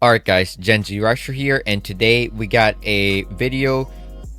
Alright guys, Genz here, and today we got a video.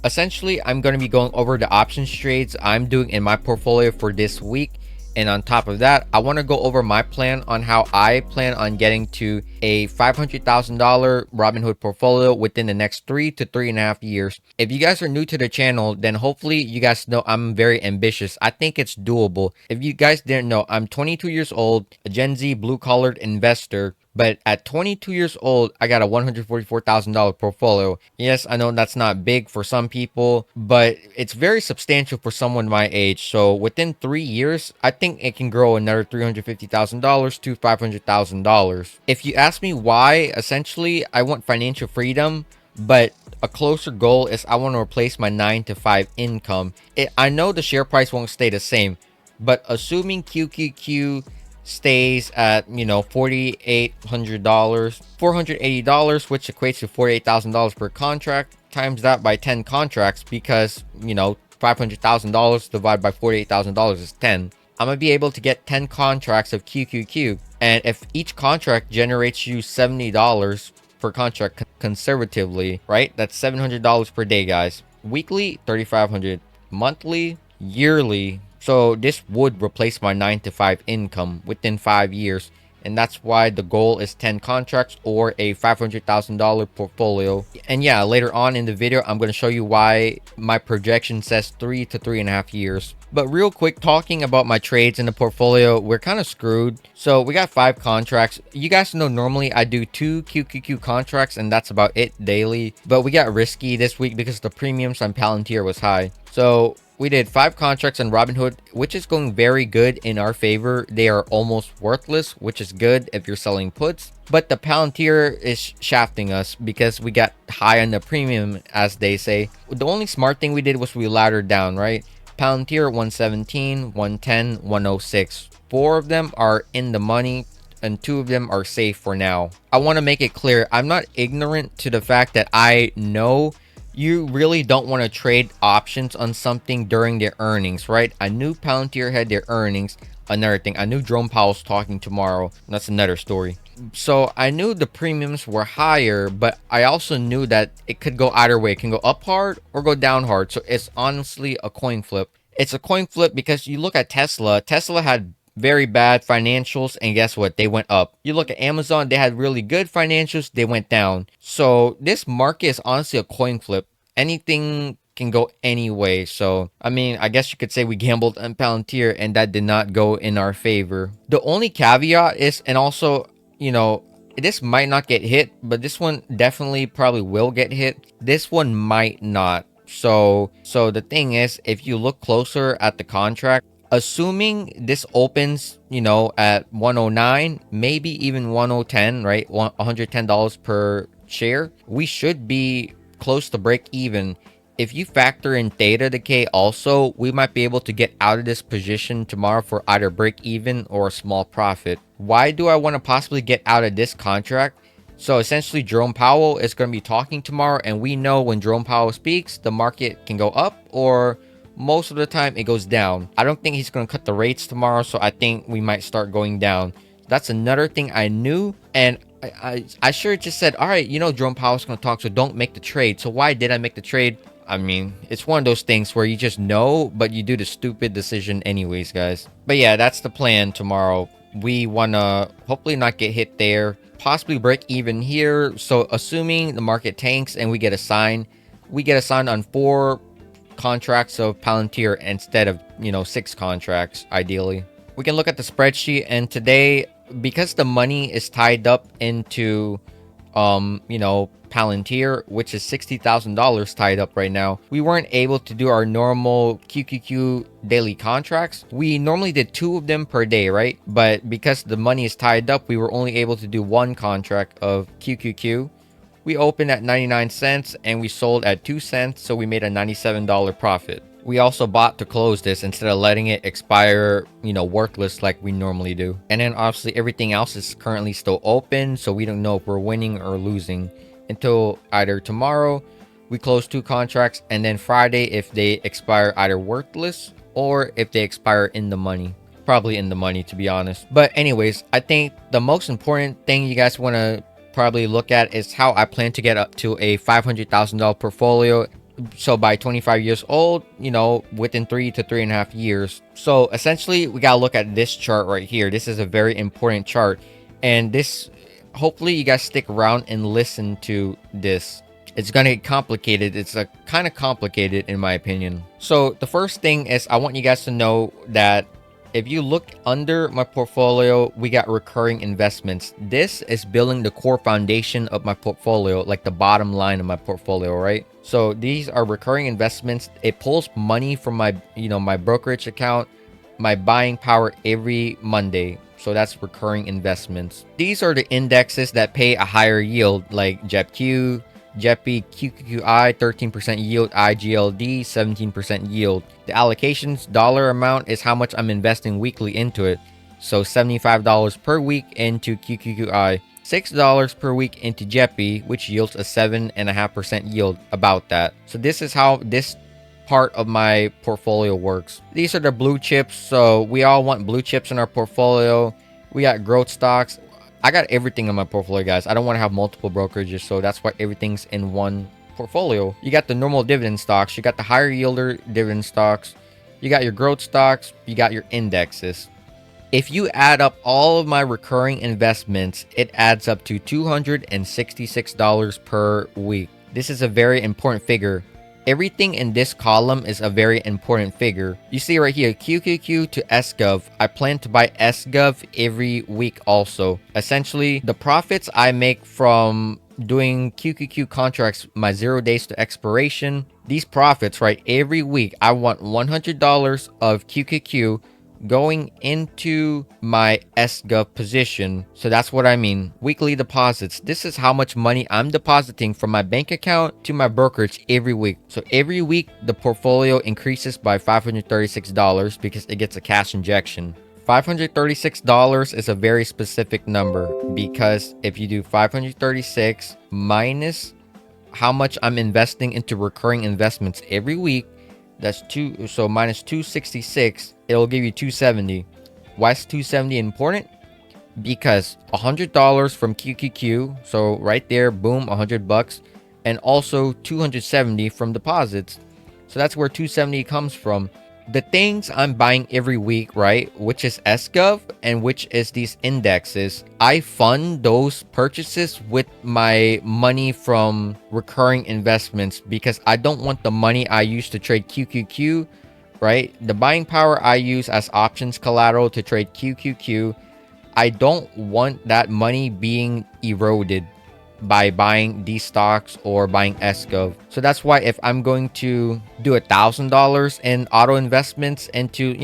Essentially, I'm going to be going over the options trades I'm doing in my portfolio for this week. And on top of that, I want to go over my plan on how I plan on getting to a $500,000 Robinhood portfolio within the next 3 to 3.5 years. If you guys are new to the channel, then hopefully you guys know I'm very ambitious. I think it's doable. If you guys didn't know, I'm 22 years old, a Gen Z blue-collared investor. But at 22 years old, I got a $144,000 portfolio. Yes, I know that's not big for some people, but it's very substantial for someone my age. So within 3 years, I think it can grow another $350,000 to $500,000. If you ask me why, essentially, I want financial freedom, but a closer goal is I want to replace my 9 to 5 income. I know the share price won't stay the same, but assuming QQQ stays at $4,800, which equates to $48,000 per contract, times that by 10 contracts, because $500,000 divided by $48,000 is 10. I'm gonna be able to get 10 contracts of QQQ, and if each contract generates you $70 per contract conservatively, right, that's $700 per day, guys. Weekly, $3,500. Monthly, yearly. So this would replace my 9 to 5 income within 5 years. And that's why the goal is 10 contracts or a $500,000 portfolio. And yeah, later on in the video, I'm going to show you why my projection says 3 to 3.5 years. But real quick, talking about my trades in the portfolio, we're kind of screwed. So we got 5 contracts. You guys know normally I do 2 QQQ contracts and that's about it daily. But we got risky this week because the premiums on Palantir was high. So we did 5 contracts on Robinhood, which is going very good in our favor. They are almost worthless, which is good if you're selling puts. But the Palantir is shafting us because we got high on the premium, as they say. The only smart thing we did was we laddered down, right? Palantir 117, 110, 106. 4 of them are in the money and 2 of them are safe for now. I want to make it clear, I'm not ignorant to the fact that I know you really don't want to trade options on something during their earnings, right? I knew Palantir had their earnings. Another thing, I knew Jerome Powell's talking tomorrow. That's another story. So I knew the premiums were higher, but I also knew that it could go either way. It can go up hard or go down hard. So it's honestly a coin flip. It's a coin flip because you look at Tesla. Tesla had very bad financials, and guess what? They went up. You look at Amazon, they had really good financials, they went down. So this market is honestly a coin flip. Anything can go anyway. So I mean, I guess you could say we gambled on Palantir and that did not go in our favor. The only caveat is, and also, this might not get hit, but this one definitely probably will get hit. This one might not. So the thing is, if you look closer at the contract, assuming this opens, at 109, maybe even 110, right? $110 per share, we should be close to break even. If you factor in theta decay also, we might be able to get out of this position tomorrow for either break even or a small profit. Why do I want to possibly get out of this contract? So essentially, Jerome Powell is going to be talking tomorrow, and we know when Jerome Powell speaks, the market can go up, or most of the time it goes down. I don't think he's going to cut the rates tomorrow, so I think we might start going down. That's another thing I knew, and I sure just said, all right, Jerome Powell's going to talk, so don't make the trade. So why did I make the trade? I mean, it's one of those things where you just know, but you do the stupid decision anyways, guys. But yeah, that's the plan tomorrow. We want to hopefully not get hit there, possibly break even here. So assuming the market tanks and we get a sign on 4 contracts of Palantir instead of 6 contracts ideally. We can look at the spreadsheet, and today, because the money is tied up into Palantir, which is $60,000 tied up right now, we weren't able to do our normal QQQ daily contracts. We normally did 2 of them per day, right? But because the money is tied up, we were only able to do 1 contract of QQQ. We opened at 99 cents and we sold at 2 cents, so we made a $97 profit. We also bought to close this instead of letting it expire, worthless like we normally do. And then obviously everything else is currently still open, so we don't know if we're winning or losing until either tomorrow we close 2 contracts, and then Friday if they expire either worthless or if they expire in the money. Probably in the money, to be honest. But anyways, I think the most important thing you guys want to probably look at is how I plan to get up to a $500,000 portfolio. So by 25 years old, within 3 to 3.5 years. So essentially, we gotta look at this chart right here. This is a very important chart, and this, hopefully you guys stick around and listen to this. It's gonna get complicated. It's a kind of complicated in my opinion. So the first thing is I want you guys to know that if you look under my portfolio, we got recurring investments. This is building the core foundation of my portfolio, like the bottom line of my portfolio, right? So these are recurring investments. It pulls money from my, my brokerage account, my buying power every Monday. So that's recurring investments. These are the indexes that pay a higher yield, like JEPQ, JEPI, QQQI, 13% yield, IGLD, 17% yield. The allocations dollar amount is how much I'm investing weekly into it. So $75 per week into QQQI, $6 per week into JEPI, which yields a 7.5% yield, about that. So this is how this part of my portfolio works. These are the blue chips. So we all want blue chips in our portfolio. We got growth stocks. I got everything in my portfolio, guys. I don't want to have multiple brokerages, so that's why everything's in one portfolio. You got the normal dividend stocks, you got the higher yielder dividend stocks, you got your growth stocks, you got your indexes. If you add up all of my recurring investments, it adds up to $266 per week. This is a very important figure. Everything in this column is a very important figure. You see right here, QQQ to SGov. I plan to buy SGov every week also. Essentially, the profits I make from doing QQQ contracts, my 0 days to expiration, these profits, right, every week, I want $100 of QQQ going into my SGov position. So that's what I mean. Weekly deposits. This is how much money I'm depositing from my bank account to my brokerage every week. So every week the portfolio increases by $536 because it gets a cash injection. $536 is a very specific number, because if you do 536 minus how much I'm investing into recurring investments every week, that's so minus 266, it'll give you 270. Why is 270 important? Because $100 from QQQ, so right there, boom, $100, and also 270 from deposits. So that's where 270 comes from. The things I'm buying every week, right, which is SGov and which is these indexes, I fund those purchases with my money from recurring investments, because I don't want the money I use to trade QQQ, right? The buying power I use as options collateral to trade QQQ, I don't want that money being eroded by buying these stocks or buying SGov. So that's why if I'm going to do $1,000 in auto investments into,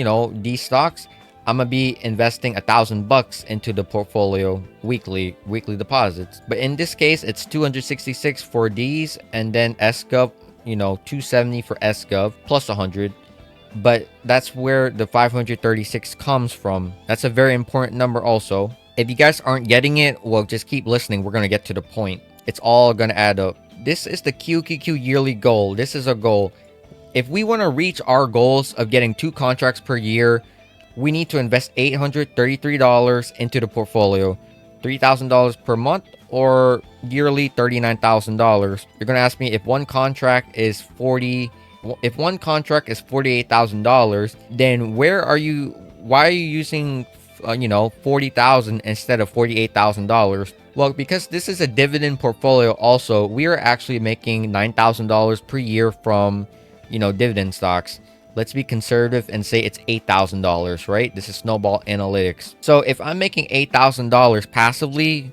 these stocks, I'm gonna be investing $1,000 into the portfolio weekly deposits. But in this case, it's 266 for these, and then SGov, 270 for SGov plus 100. But that's where the 536 comes from. That's a very important number also. If you guys aren't getting it, well, just keep listening. We're going to get to the point. It's all going to add up. This is the QQQ yearly goal. This is a goal. If we want to reach our goals of getting 2 contracts per year, we need to invest $833 into the portfolio. $3,000 per month, or yearly $39,000. You're going to ask me if one contract is $48,000, then why are you using $40,000 instead of $48,000? Well, because this is a dividend portfolio also, we are actually making $9,000 per year from, dividend stocks. Let's be conservative and say it's $8,000, right? This is snowball analytics. So if I'm making $8,000 passively,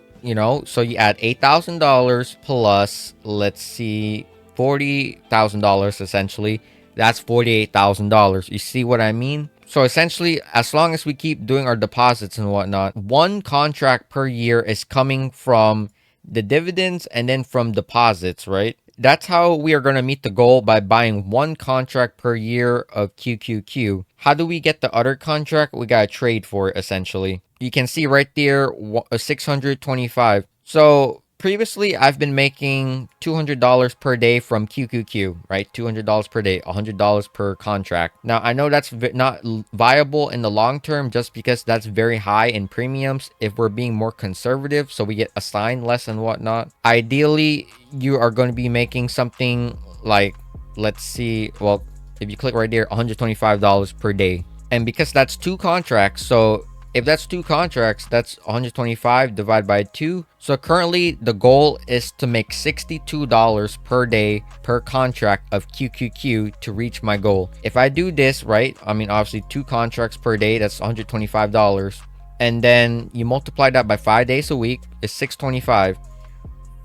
so you add $8,000 plus, let's see, $40,000 essentially, that's $48,000. You see what I mean? So essentially, as long as we keep doing our deposits and whatnot, 1 contract per year is coming from the dividends and then from deposits, right? That's how we are going to meet the goal, by buying 1 contract per year of QQQ. How do we get the other contract? We got to trade for it, essentially. You can see right there, 625. So previously I've been making $200 per day from QQQ, right? $200 per day, $100 per contract. Now I know that's not viable in the long term, just because that's very high in premiums if we're being more conservative, so we get assigned less and whatnot. Ideally, you are going to be making something like, let's see, well, if you click right there, $125 per day. And because that's two contracts, so if that's two contracts, that's 125 divided by 2. So currently the goal is to make $62 per day per contract of QQQ to reach my goal. If I do this right, I mean obviously two contracts per day, that's $125. And then you multiply that by 5 days a week, is 625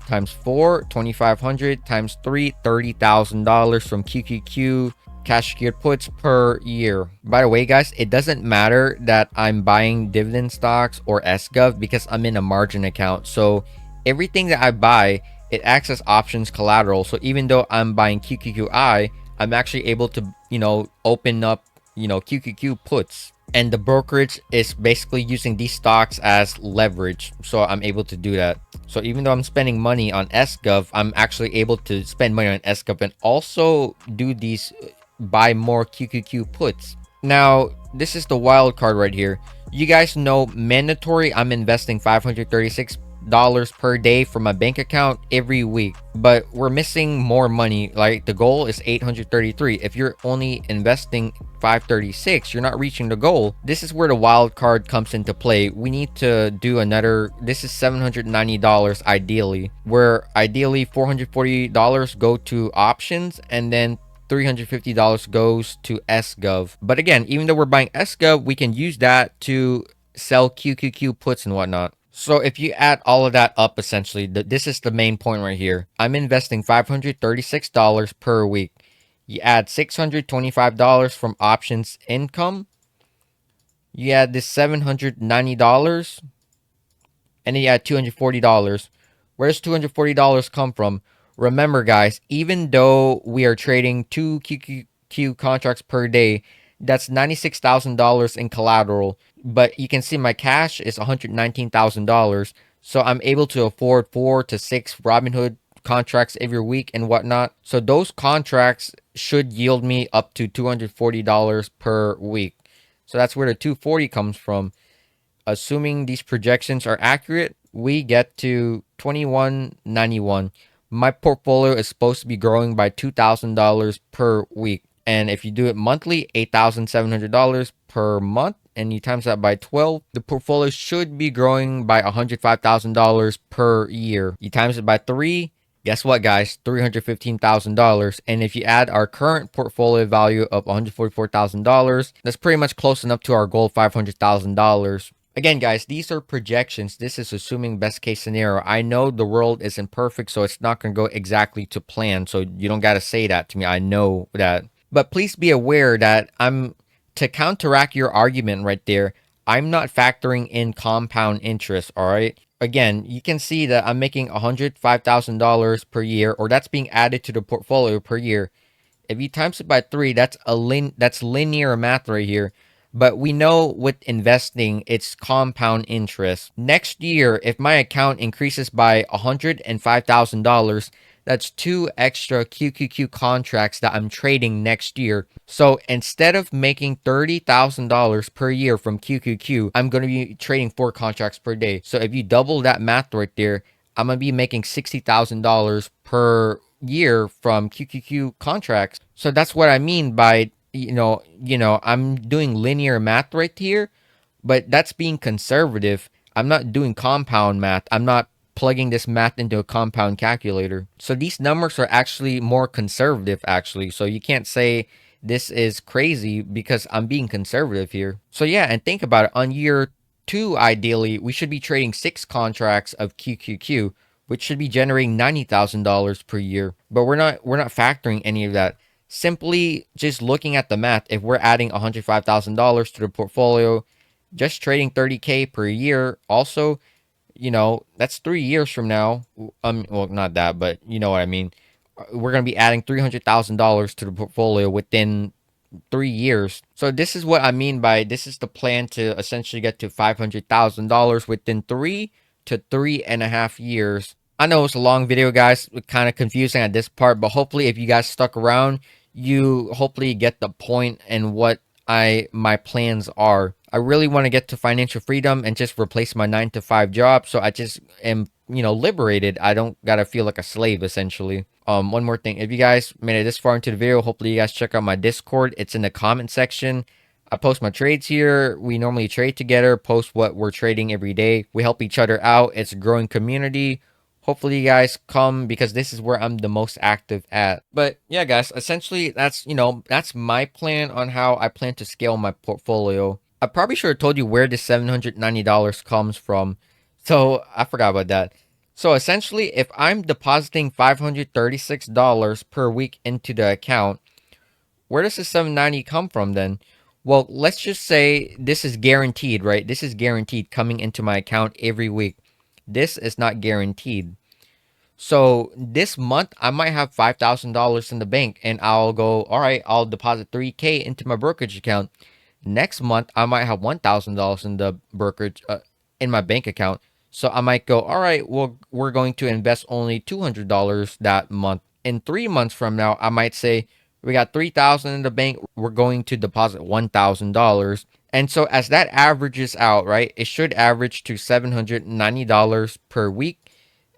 times 4, 2,500 times 3, $30,000 from QQQ cash secured puts per year. By the way, guys, it doesn't matter that I'm buying dividend stocks or SGov because I'm in a margin account. So everything that I buy, it acts as options collateral. So even though I'm buying QQQI, I'm actually able to, open up, QQQ puts. And the brokerage is basically using these stocks as leverage. So I'm able to do that. So even though I'm spending money on SGov, I'm actually able to spend money on SGov and also do these buy more QQQ puts. Now, this is the wild card right here. You guys know mandatory, I'm investing $536 per day from my bank account every week, but we're missing more money. Like the goal is 833. If you're only investing 536, you're not reaching the goal. This is where the wild card comes into play. We need to do another, this is $790 ideally, where ideally $440 go to options and then $350 goes to SGov. But again, even though we're buying SGov, we can use that to sell QQQ puts and whatnot. So if you add all of that up, essentially, this is the main point right here. I'm investing $536 per week. You add $625 from options income. You add this $790, and then you add $240. Where does $240 come from? Remember, guys, even though we are trading 2 QQQ contracts per day, that's $96,000 in collateral. But you can see my cash is $119,000. So I'm able to afford 4 to 6 Robinhood contracts every week and whatnot. So those contracts should yield me up to $240 per week. So that's where the 240 comes from. Assuming these projections are accurate, we get to 2191. My portfolio is supposed to be growing by $2,000 per week. And if you do it monthly, $8,700 per month, and you times that by 12, the portfolio should be growing by $105,000 per year. You times it by 3, guess what, guys? $315,000. And if you add our current portfolio value of $144,000, that's pretty much close enough to our goal of $500,000. Again, guys, these are projections. This is assuming best case scenario. I know the world isn't perfect, so it's not going to go exactly to plan. So you don't got to say that to me. I know that. But please be aware that to counteract your argument right there, I'm not factoring in compound interest, all right? Again, you can see that I'm making $105,000 per year, or that's being added to the portfolio per year. If you times it by 3, that's linear math right here. But we know with investing, it's compound interest. Next year, if my account increases by $105,000, that's 2 extra QQQ contracts that I'm trading next year. So instead of making $30,000 per year from QQQ, I'm going to be trading 4 contracts per day. So if you double that math right there, I'm going to be making $60,000 per year from QQQ contracts. So that's what I mean by I'm doing linear math right here, but that's being conservative. I'm not doing compound math. I'm not plugging this math into a compound calculator. So these numbers are actually more conservative, actually. So you can't say this is crazy because I'm being conservative here. So yeah, and think about it. On year 2, ideally, we should be trading 6 contracts of QQQ, which should be generating $90,000 per year. But we're not factoring any of that. Simply just looking at the math, if we're adding $105,000 to the portfolio, just trading 30K per year, also, that's 3 years from now. Well, not that, but you know what I mean. We're going to be adding $300,000 to the portfolio within 3 years. So this is what I mean by this is the plan to essentially get to $500,000 within 3 to 3.5 years. I know it's a long video, guys, kind of confusing at this part, but hopefully if you guys stuck around, you hopefully get the point and what my plans are. I really want to get to financial freedom and just replace my 9 to 5 job, so I just am, liberated. I don't gotta feel like a slave, essentially. One more thing, if you guys made it this far into the video, hopefully you guys check out my Discord. It's in the comment section. I post my trades here. We normally trade together, post what we're trading every day. We help each other out. It's a growing community. Hopefully you guys come because this is where I'm the most active at. But yeah, guys, essentially that's my plan on how I plan to scale my portfolio. I probably should have told you where this $790 comes from. So I forgot about that. So essentially, if I'm depositing $536 per week into the account, where does the 790 come from then? Well, let's just say this is guaranteed, right? This is guaranteed coming into my account every week. This is not guaranteed. So this month I might have $5,000 in the bank and I'll go, all right, I'll deposit 3K into my brokerage account. Next month I might have $1,000 in the brokerage in my bank account. So I might go, all right, well, we're going to invest only $200 that month. In 3 months from now, I might say we got 3,000 in the bank. We're going to deposit $1,000. And so as that averages out, right, it should average to $790 per week.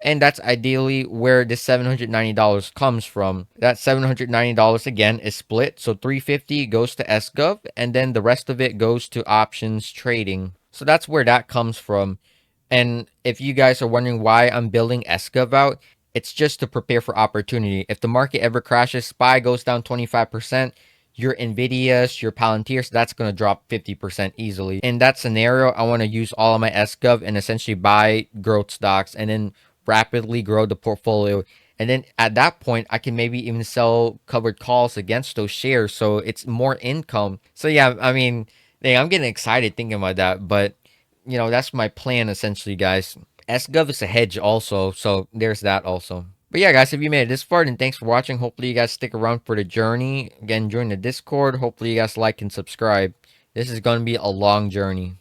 And that's ideally where the $790 comes from. That $790 again is split. So $350 goes to SGov and then the rest of it goes to options trading. So that's where that comes from. And if you guys are wondering why I'm building SGov out, it's just to prepare for opportunity. If the market ever crashes, SPY goes down 25%, your Nvidias, your Palantirs, that's going to drop 50% easily. In that scenario, I want to use all of my SGov and essentially buy growth stocks and then rapidly grow the portfolio. And then at that point, I can maybe even sell covered calls against those shares. So it's more income. So yeah, I mean, dang, I'm getting excited thinking about that. But, that's my plan essentially, guys. SGov is a hedge also. So there's that also. But yeah, guys, if you made it this far, then thanks for watching. Hopefully you guys stick around for the journey. Again, join the Discord. Hopefully you guys like and subscribe. This is going to be a long journey.